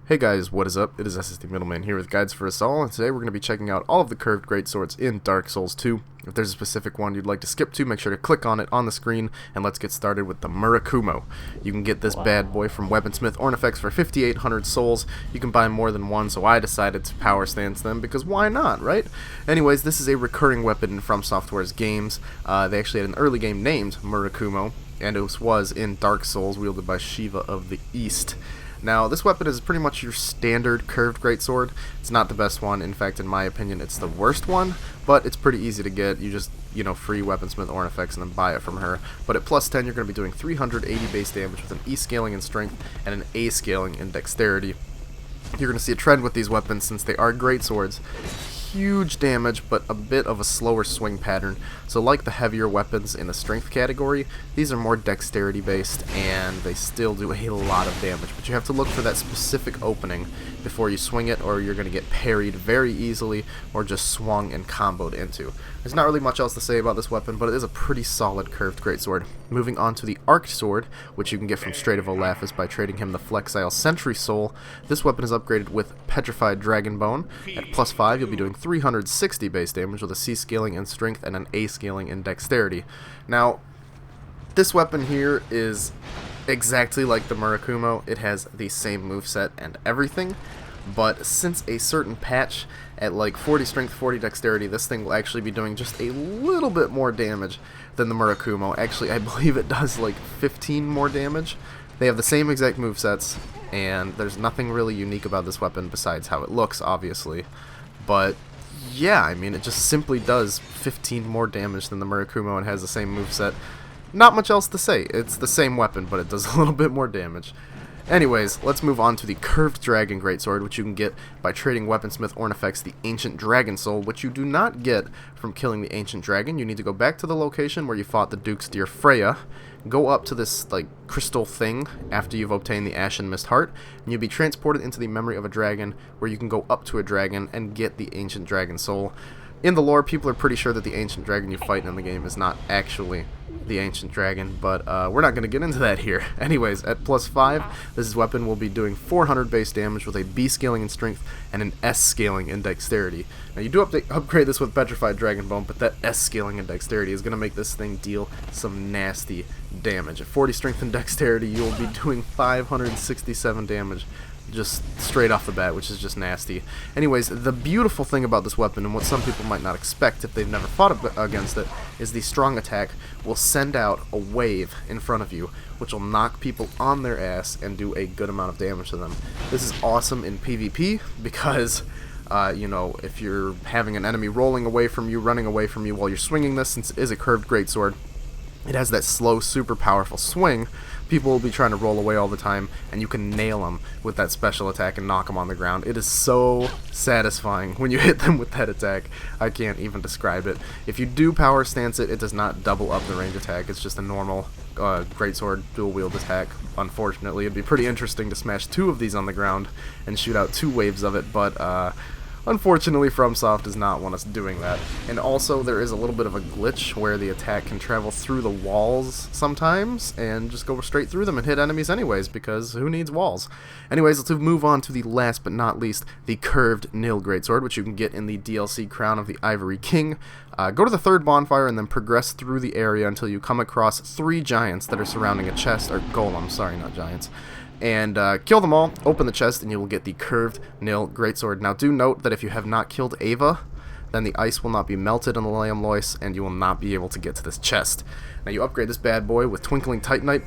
Hey guys, what is up? It is SSD Middleman here with GuidesForUsAll, and today we're going to be checking out all of the curved greatswords in Dark Souls 2. If there's a specific one you'd like to skip to, make sure to click on it on the screen, and let's get started with the Murakumo. You can get this bad boy from Weaponsmith Ornifex for 5,800 souls. You can buy more than one, so I decided to power stance them, because why not, right? Anyways, this is a recurring weapon in From Software's games. They actually had an early game named Murakumo, and it was in Dark Souls, wielded by Shiva of the East. Now, this weapon is pretty much your standard curved greatsword. It's not the best one. In fact, in my opinion, it's the worst one, but it's pretty easy to get. You just, free Weaponsmith Ornifex and then buy it from her. But at plus 10, you're going to be doing 380 base damage with an E scaling in strength and an A scaling in dexterity. You're going to see a trend with these weapons since they are greatswords. Huge damage, but a bit of a slower swing pattern. So like the heavier weapons in the strength category, these are more dexterity based and they still do a lot of damage, but you have to look for that specific opening before you swing it, or you're going to get parried very easily or just swung and comboed into. There's not really much else to say about this weapon, but it is a pretty solid curved greatsword. Moving on to the arced sword, which you can get from Strait of Olafus by trading him the Flexile Sentry Soul. This weapon is upgraded with Petrified Dragon Bone. At plus 5, you'll be doing 360 base damage with a C scaling in strength and an A scaling in dexterity. Now, this weapon here is exactly like the Murakumo. It has the same moveset and everything, but since a certain patch at like 40 strength, 40 dexterity, this thing will actually be doing just a little bit more damage than the Murakumo. Actually, I believe it does like 15 more damage. They have the same exact movesets, and there's nothing really unique about this weapon besides how it looks, obviously. But yeah, I mean, it just simply does 15 more damage than the Murakumo and has the same moveset. Not much else to say. It's the same weapon, but it does a little bit more damage. Anyways, let's move on to the Curved Dragon Greatsword, which you can get by trading Weaponsmith Ornifex the Ancient Dragon Soul, which you do not get from killing the Ancient Dragon. You need to go back to the location where you fought the Duke's Dear Freya, go up to this like crystal thing after you've obtained the Ashen Mist Heart, and you'll be transported into the memory of a dragon, where you can go up to a dragon and get the Ancient Dragon Soul. In the lore, people are pretty sure that the Ancient Dragon you fight in the game is not actually the Ancient Dragon, but we're not going to get into that here. Anyways, at plus 5, this weapon will be doing 400 base damage with a B scaling in strength and an S scaling in dexterity. Now, you do upgrade this with Petrified Dragon Bone, but that S scaling in dexterity is going to make this thing deal some nasty damage. At 40 strength and dexterity, you will be doing 567 damage just straight off the bat, which is just nasty. Anyways, the beautiful thing about this weapon, and what some people might not expect if they've never fought against it, is the strong attack will send out a wave in front of you, which will knock people on their ass and do a good amount of damage to them. This is awesome in PvP because if you're having an enemy rolling away from you, running away from you while you're swinging this, since it is a curved greatsword, it has that slow, super powerful swing. People will be trying to roll away all the time, and you can nail them with that special attack and knock them on the ground. It is so satisfying when you hit them with that attack. I can't even describe it. If you do power stance it, it does not double up the range attack. It's just a normal greatsword dual wield attack. Unfortunately, it'd be pretty interesting to smash 2 of these on the ground and shoot out 2 waves of it, but unfortunately, FromSoft does not want us doing that. And also, there is a little bit of a glitch where the attack can travel through the walls sometimes and just go straight through them and hit enemies anyways, because who needs walls? Anyways, let's move on to the last but not least, the Curved Nil Greatsword, which you can get in the DLC Crown of the Ivory King. Go to the 3rd bonfire and then progress through the area until you come across 3 giants that are surrounding a chest, or golems, sorry, not giants. And kill them all, open the chest, and you will get the Curved Nil Greatsword. Now, do note that if you have not killed Ava, then the ice will not be melted on the Lamb Lois, and you will not be able to get to this chest. Now, you upgrade this bad boy with Twinkling Titanite.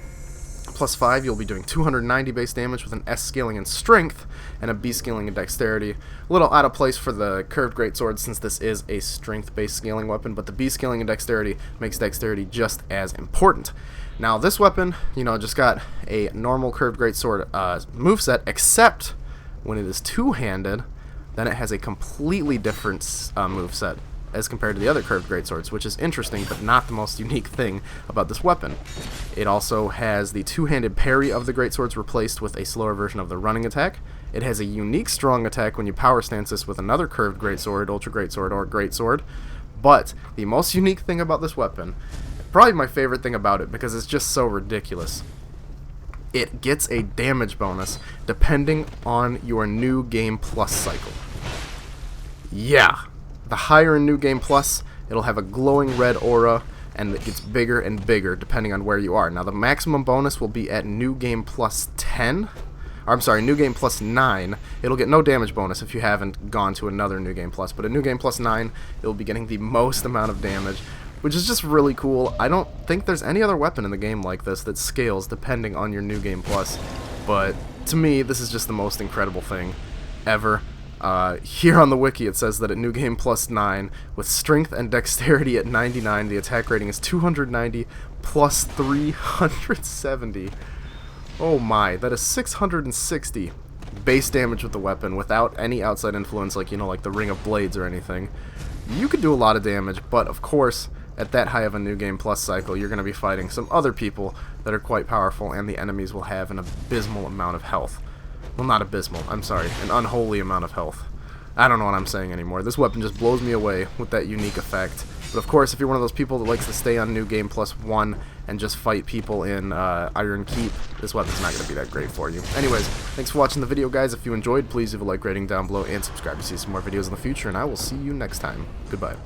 Plus 5, you'll be doing 290 base damage with an S scaling in strength and a B scaling in dexterity. A little out of place for the Curved Greatsword since this is a strength-based scaling weapon, but the B scaling in dexterity makes dexterity just as important. Now, this weapon, just got a normal Curved Greatsword moveset, except when it is two-handed, then it has a completely different moveset as compared to the other Curved Greatswords, which is interesting, but not the most unique thing about this weapon. It also has the two-handed parry of the Greatswords replaced with a slower version of the running attack. It has a unique strong attack when you power stance this with another Curved Greatsword, Ultra Greatsword, or Greatsword. But the most unique thing about this weapon, probably my favorite thing about it because it's just so ridiculous, it gets a damage bonus depending on your New Game Plus cycle. Yeah, the higher in New Game Plus, it'll have a glowing red aura, and it gets bigger and bigger depending on where you are. Now the maximum bonus will be at New Game Plus 10, or I'm sorry, New Game Plus 9. It'll get no damage bonus if you haven't gone to another New Game Plus, but at New Game Plus 9, it'll be getting the most amount of damage, which is just really cool. I don't think there's any other weapon in the game like this that scales depending on your New Game Plus, but to me, this is just the most incredible thing ever. Here on the wiki it says that at New Game Plus 9, with strength and dexterity at 99, the attack rating is 290 plus 370. Oh my, that is 660 base damage with the weapon without any outside influence like, like the Ring of Blades or anything. You could do a lot of damage, but of course, at that high of a New Game Plus cycle, you're going to be fighting some other people that are quite powerful, and the enemies will have an abysmal amount of health. Well, not abysmal, I'm sorry, an unholy amount of health. I don't know what I'm saying anymore. This weapon just blows me away with that unique effect. But of course, if you're one of those people that likes to stay on New Game Plus 1 and just fight people in Iron Keep, this weapon's not going to be that great for you. Anyways, thanks for watching the video, guys. If you enjoyed, please leave a like rating down below and subscribe to see some more videos in the future, and I will see you next time. Goodbye.